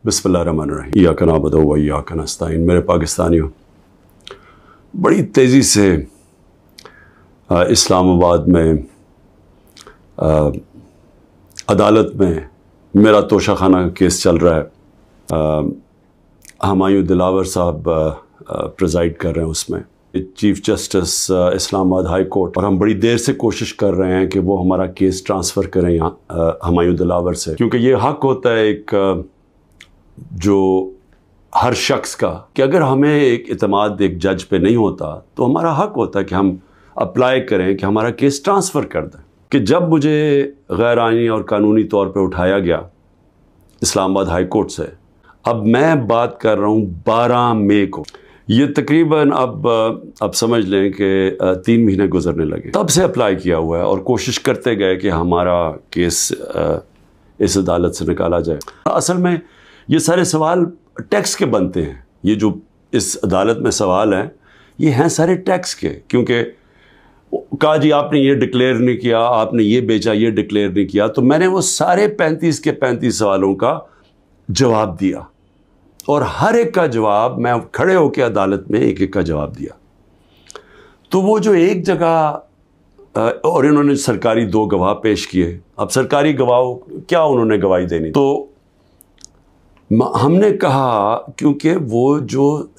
बिस्मिल्लाहिर्रहमानिर्रहीम इय्याका नअबुदु व इय्याका नस्तईन। मेरे पाकिस्तानियों, बड़ी तेज़ी से इस्लामाबाद में अदालत में मेरा तोशाखाना केस चल रहा है। हुमायूं दिलावर साहब प्रेजाइड कर रहे हैं उसमें, chief justice Islamabad high court, और हम बड़ी देर से कोशिश कर रहे हैं कि वो हमारा केस ट्रांसफ़र करें यहाँ हुमायूं दिलावर से, क्योंकि ये हक़ होता है एक जो हर शख्स का कि अगर हमें एक इत्मीनान एक जज पे नहीं होता तो हमारा हक़ होता है कि हम अप्लाई करें कि हमारा केस ट्रांसफ़र कर दें। कि जब मुझे गैर आईनी और कानूनी तौर पे उठाया गया इस्लामाबाद हाई कोर्ट से, अब मैं बात कर रहा हूँ 12 मई को, ये तकरीबन अब समझ लें कि 3 महीने गुजरने लगे, तब से अप्लाई किया हुआ है और कोशिश करते गए कि हमारा केस इस अदालत से निकाला जाए। असल में ये सारे सवाल टैक्स के बनते हैं। ये जो इस अदालत में सवाल हैं ये हैं सारे टैक्स के, क्योंकि कहा जी आपने ये डिक्लेयर नहीं किया, आपने ये बेचा, ये डिक्लेयर नहीं किया। तो मैंने वो सारे 35 के 35 सवालों का जवाब दिया और हर एक का जवाब मैं खड़े होकर अदालत में एक एक का जवाब दिया। तो वो जो एक जगह और इन्होंने सरकारी 2 गवाह पेश किए। अब सरकारी गवाह क्या उन्होंने गवाही देनी, तो हमने कहा क्योंकि वो जो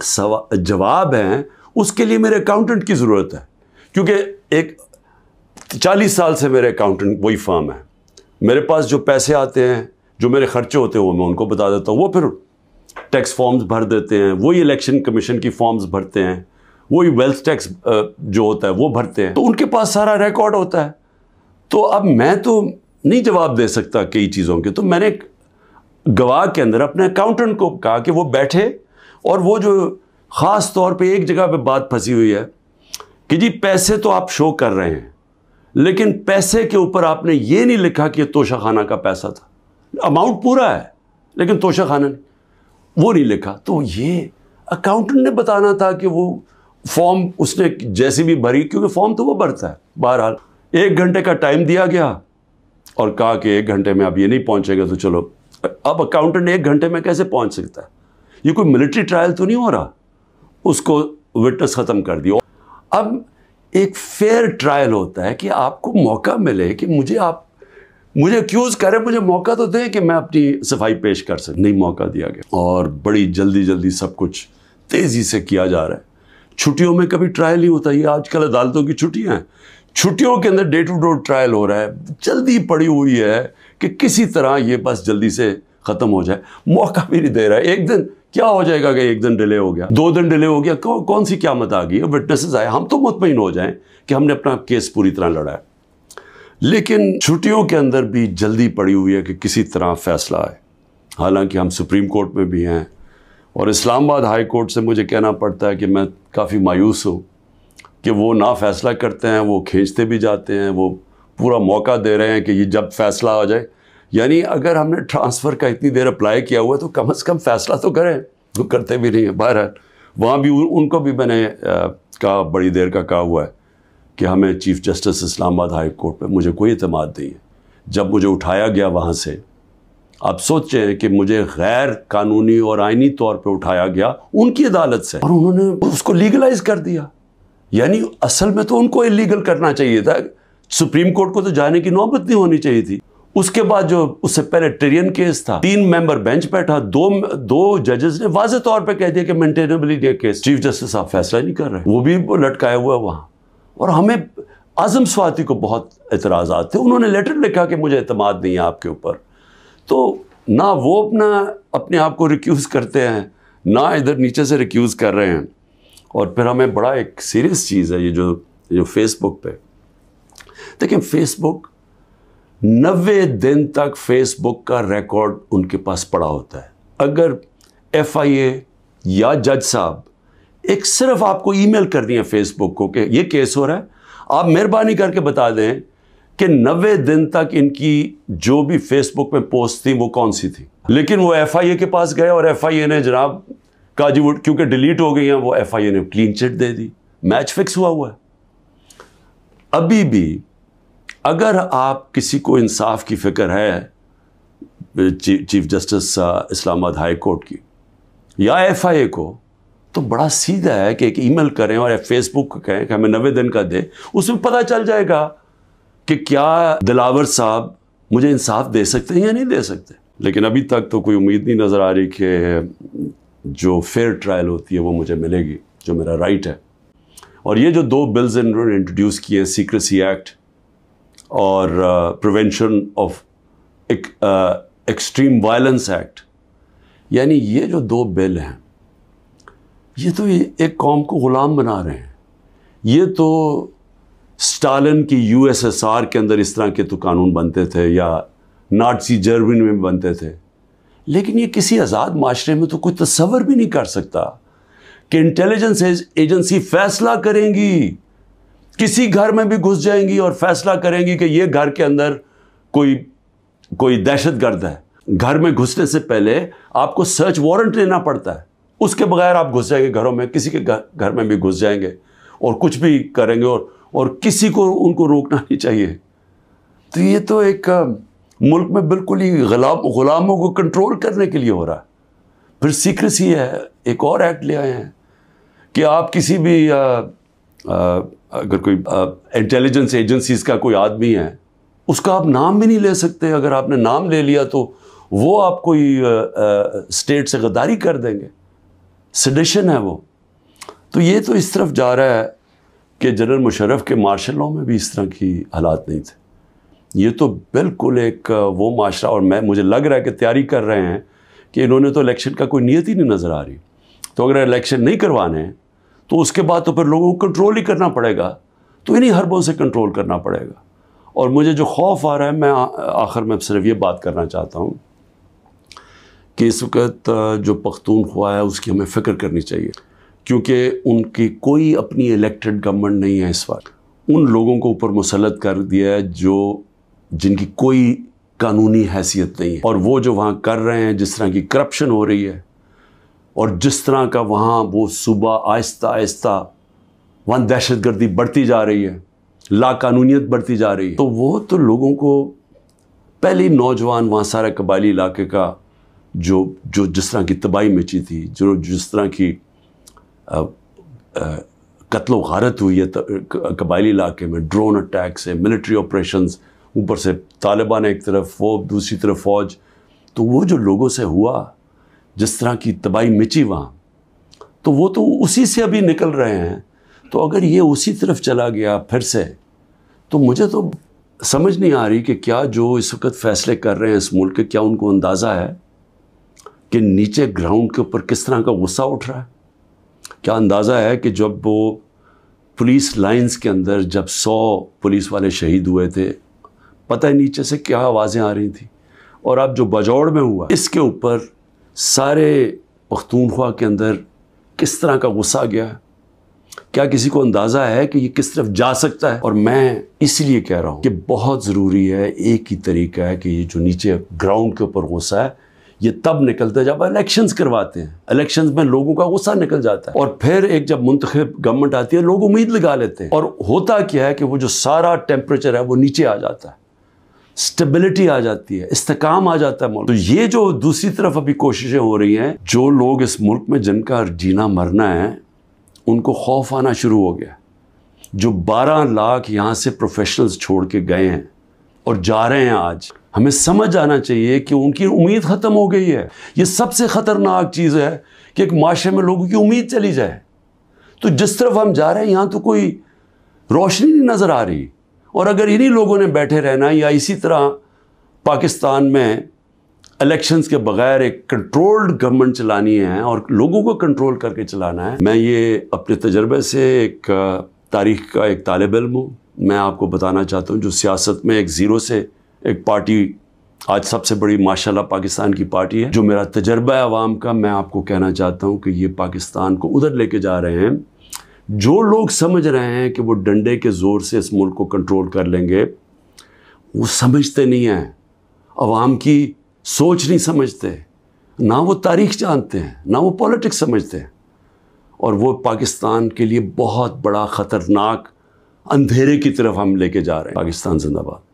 जवाब हैं उसके लिए मेरे अकाउंटेंट की ज़रूरत है, क्योंकि एक 40 साल से मेरे अकाउंटेंट वही फर्म है। मेरे पास जो पैसे आते हैं, जो मेरे खर्चे होते हैं, वो मैं उनको बता देता हूँ, वो फिर टैक्स फॉर्म्स भर देते हैं, वही इलेक्शन कमीशन की फॉर्म्स भरते हैं, वही वेल्थ टैक्स जो होता है वो भरते हैं, तो उनके पास सारा रिकॉर्ड होता है। तो अब मैं तो नहीं जवाब दे सकता कई चीज़ों के, तो मैंने गवाह के अंदर अपने अकाउंटेंट को कहा कि वो बैठे और वो जो ख़ास तौर पे एक जगह पे बात फंसी हुई है कि जी पैसे तो आप शो कर रहे हैं, लेकिन पैसे के ऊपर आपने ये नहीं लिखा कि ये तोशाखाना का पैसा था। अमाउंट पूरा है लेकिन तोशाखाना वो नहीं लिखा। तो ये अकाउंटेंट ने बताना था कि वो फॉर्म उसने जैसी भी भरी, क्योंकि फॉर्म तो वो भरता है। बहरहाल 1 घंटे का टाइम दिया गया और कहा कि 1 घंटे में अब ये नहीं पहुंचेगा तो चलो। अब अकाउंटेंट 1 घंटे में कैसे पहुंच सकता है? ये कोई मिलिट्री ट्रायल तो नहीं हो रहा, उसको विटनेस ख़त्म कर दिया। अब एक फेयर ट्रायल होता है कि आपको मौका मिले कि मुझे एक्यूज़ करें, मुझे मौका तो दें कि मैं अपनी सफाई पेश कर सकूं। नहीं मौका दिया गया और बड़ी जल्दी सब कुछ तेज़ी से किया जा रहा है। छुट्टियों में कभी ट्रायल नहीं होता। ये आजकल अदालतों की छुट्टियाँ हैं, छुट्टियों के अंदर डे टू डे ट्रायल हो रहा है। जल्दी पड़ी हुई है कि किसी तरह ये बस जल्दी से ख़त्म हो जाए। मौका भी नहीं दे रहा है। एक दिन क्या हो जाएगा कि 1 दिन डिले हो गया, 2 दिन डिले हो गया, कौन सी क़यामत आ गई है? विटनेसेस आए, हम तो मुतमईन हो जाएं कि हमने अपना केस पूरी तरह लड़ा है। लेकिन छुट्टियों के अंदर भी जल्दी पड़ी हुई है कि किसी तरह फ़ैसला आए। हालांकि हम सुप्रीम कोर्ट में भी हैं और इस्लामाबाद हाई कोर्ट से मुझे कहना पड़ता है कि मैं काफ़ी मायूस हूँ कि वो ना फ़ैसला करते हैं, वो खींचते भी जाते हैं, वो पूरा मौका दे रहे हैं कि ये जब फ़ैसला आ जाए। यानी अगर हमने ट्रांसफ़र का इतनी देर अप्लाई किया हुआ है तो कम से कम फ़ैसला तो करें, वो करते भी नहीं है। बहरहाल वहाँ भी उनको भी मैंने कहा, बड़ी देर का कहा हुआ है कि हमें chief justice Islamabad high court पे मुझे कोई एतमाद नहीं है। जब मुझे उठाया गया वहाँ से, आप सोचें कि मुझे गैर कानूनी और आइनी तौर पे उठाया गया उनकी अदालत से, और उन्होंने उसको लीगलाइज कर दिया। यानी असल में तो उनको इलीगल करना चाहिए था। सुप्रीम कोर्ट को तो जाने की नौबत नहीं होनी चाहिए थी। उसके बाद जो उससे पहले टेरियन केस था, 3 मेंबर बेंच बैठा, दो जजेस ने वाज़े तौर पे कह दिया कि मेंटेनेबिलिटी केस, चीफ जस्टिस साहब फैसला नहीं कर रहे, वो भी लटकाया हुआ है वहाँ। और हमें आज़म स्वाति को बहुत एतराज़ात थे। उन्होंने लेटर लिखा कि मुझे एतमाद नहीं है आपके ऊपर। तो ना वो अपने आप को रिक्यूज़ करते हैं, ना इधर नीचे से रिक्यूज़ कर रहे हैं। और फिर हमें बड़ा एक सीरियस चीज़ है ये जो फेसबुक पे, देखिए फेसबुक 90 दिन तक फेसबुक का रिकॉर्ड उनके पास पड़ा होता है। अगर FIA या जज साहब एक सिर्फ आपको ईमेल कर दिया फेसबुक को कि ये केस हो रहा है, आप मेहरबानी करके बता दें कि 90 दिन तक इनकी जो भी फेसबुक में पोस्ट थी वो कौन सी थी। लेकिन वो FIA के पास गए और FIA ने जनाब काजी वो क्योंकि डिलीट हो गई हैं, वो FIA ने क्लीन चिट दे दी, मैच फिक्स हुआ है। अभी भी अगर आप किसी को इंसाफ की फिक्र है چیف جسٹس اسلام آباد ہائی کورٹ کی یا FIA کو، تو بڑا سیدھا ہے کہ ایک ای میل کریں اور فیس بک کو کہیں کہ ہمیں 90 دن کا دے، اس میں پتہ چل جائے گا کہ کیا دلاور صاحب مجھے انصاف دے سکتے ہیں یا نہیں دے سکتے. لیکن ابھی تک تو کوئی امید نہیں نظر آ رہی کہ جو فیئر ٹرائل ہوتی ہے وہ مجھے ملے گی، جو میرا رائٹ ہے. اور یہ جو 2 بلز انہوں نے انٹروڈیوس کیے ہیں، سیکریسی ایکٹ اور prevention of extreme violence act, یعنی یہ جو 2 بل ہیں یہ تو ایک قوم کو غلام بنا رہے ہیں. یہ تو اسٹالن کی USSR کے اندر اس طرح کے تو قانون بنتے تھے یا نازی جرمنی میں بنتے تھے، لیکن یہ کسی آزاد معاشرے میں تو کوئی تصور بھی نہیں کر سکتا کہ انٹیلیجنس ایجنسی فیصلہ کریں گی، کسی گھر میں بھی گھس جائیں گی اور فیصلہ کریں گی کہ یہ گھر کے اندر کوئی دہشت گرد ہے. گھر میں گھسنے سے پہلے آپ کو سرچ وارنٹ لینا پڑتا ہے، اس کے بغیر آپ گھس جائیں گے گھروں میں، کسی کے گھر میں بھی گھس جائیں گے اور کچھ بھی کریں گے اور کسی کو ان کو روکنا نہیں چاہیے. تو یہ تو ایک ملک میں بالکل ہی غلاموں کو کنٹرول کرنے کے لیے ہو رہا ہے. پھر سیکریسی ہے، ایک اور ایکٹ لے آئے ہیں کہ آپ کسی بھی اگر کوئی انٹیلیجنس ایجنسیز کا کوئی آدمی ہے، اس کا آپ نام بھی نہیں لے سکتے. اگر آپ نے نام لے لیا تو وہ آپ کوئی اسٹیٹ سے غداری کر دیں گے، سیڈیشن ہے وہ. تو یہ تو اس طرف جا رہا ہے کہ جنرل مشرف کے مارشل لاء میں بھی اس طرح کی حالات نہیں تھے. یہ تو بالکل ایک وہ معاشرہ، اور مجھے لگ رہا ہے کہ تیاری کر رہے ہیں کہ انہوں نے تو الیکشن کا کوئی نیت ہی نہیں نظر آ رہی. تو اگر الیکشن نہیں کروانے تو اس کے بعد تو پھر لوگوں کو کنٹرول ہی کرنا پڑے گا، تو انہی حربوں سے کنٹرول کرنا پڑے گا. اور مجھے جو خوف آ رہا ہے، میں آخر میں صرف یہ بات کرنا چاہتا ہوں کہ اس وقت جو پختونخوا ہے اس کی ہمیں فکر کرنی چاہیے، کیونکہ ان کی کوئی اپنی الیکٹڈ گورنمنٹ نہیں ہے اس وقت. ان لوگوں کو اوپر مسلط کر دیا ہے جن کی کوئی قانونی حیثیت نہیں ہے، اور وہ جو وہاں کر رہے ہیں، جس طرح کی کرپشن ہو رہی ہے اور جس طرح کا وہاں وہ صوبہ آہستہ آہستہ وہاں دہشت گردی بڑھتی جا رہی ہے، لا قانونیت بڑھتی جا رہی ہے، تو وہ تو لوگوں کو پہلے نوجوان وہاں سارے قبائلی علاقے کا جو جس طرح کی تباہی مچی تھی، جس طرح کی قتل و غارت ہوئی ہے قبائلی علاقے میں، ڈرون اٹیک سے، ملٹری آپریشنز، اوپر سے طالبان ایک طرف، وہ دوسری طرف فوج، تو وہ جو لوگوں سے ہوا، جس طرح کی تباہی مچی وہاں، تو وہ تو اسی سے ابھی نکل رہے ہیں. تو اگر یہ اسی طرف چلا گیا پھر سے، تو مجھے تو سمجھ نہیں آ رہی کہ کیا جو اس وقت فیصلے کر رہے ہیں اس ملک کے، کیا ان کو اندازہ ہے کہ نیچے گراؤنڈ کے اوپر کس طرح کا غصہ اٹھ رہا ہے. کیا اندازہ ہے کہ جب وہ پولیس لائنز کے اندر جب 100 پولیس والے شہید ہوئے تھے، پتہ ہے نیچے سے کیا آوازیں آ رہی تھیں. اور اب جو بجوڑ میں ہوا، اس کے اوپر سارے پختونخوا کے اندر کس طرح کا غصہ گیا ہے. کیا کسی کو اندازہ ہے کہ یہ کس طرف جا سکتا ہے؟ اور میں اس لیے کہہ رہا ہوں کہ بہت ضروری ہے، ایک ہی طریقہ ہے کہ یہ جو نیچے گراؤنڈ کے اوپر غصہ ہے یہ تب نکلتا ہے جب الیکشنز کرواتے ہیں. الیکشنز میں لوگوں کا غصہ نکل جاتا ہے، اور پھر ایک جب منتخب گورنمنٹ آتی ہے لوگ امید لگا لیتے ہیں، اور ہوتا کیا ہے کہ وہ جو سارا ٹیمپریچر ہے وہ نیچے آ جاتا ہے، سٹیبلٹی آ جاتی ہے، استحکام آ جاتا ہے ملک. تو یہ جو دوسری طرف ابھی کوششیں ہو رہی ہیں، جو لوگ اس ملک میں جن کا جینا مرنا ہے ان کو خوف آنا شروع ہو گیا. جو 12 لاکھ یہاں سے پروفیشنلز چھوڑ کے گئے ہیں اور جا رہے ہیں، آج ہمیں سمجھ آنا چاہیے کہ ان کی امید ختم ہو گئی ہے. یہ سب سے خطرناک چیز ہے کہ ایک معاشرے میں لوگوں کی امید چلی جائے. تو جس طرف ہم جا رہے ہیں یہاں تو کوئی روشنی نہیں نظر آ رہی. اور اگر انہی لوگوں نے بیٹھے رہنا یا اسی طرح پاکستان میں الیکشنز کے بغیر ایک کنٹرولڈ گورنمنٹ چلانی ہے اور لوگوں کو کنٹرول کر کے چلانا ہے. میں یہ اپنے تجربے سے ایک تاریخ کا ایک طالب علم ہوں. میں آپ کو بتانا چاہتا ہوں جو سیاست میں ایک زیرو سے ایک پارٹی آج سب سے بڑی ماشاءاللہ پاکستان کی پارٹی ہے، جو میرا تجربہ ہے عوام کا، میں آپ کو کہنا چاہتا ہوں کہ یہ پاکستان کو ادھر لے کے جا رہے ہیں. جو لوگ سمجھ رہے ہیں کہ وہ ڈنڈے کے زور سے اس ملک کو کنٹرول کر لیں گے، وہ سمجھتے نہیں ہیں، عوام کی سوچ نہیں سمجھتے، نہ وہ تاریخ جانتے ہیں، نہ وہ پولیٹکس سمجھتے ہیں، اور وہ پاکستان کے لیے بہت بڑا خطرناک اندھیرے کی طرف ہم لے کے جا رہے ہیں. پاکستان زندہ باد.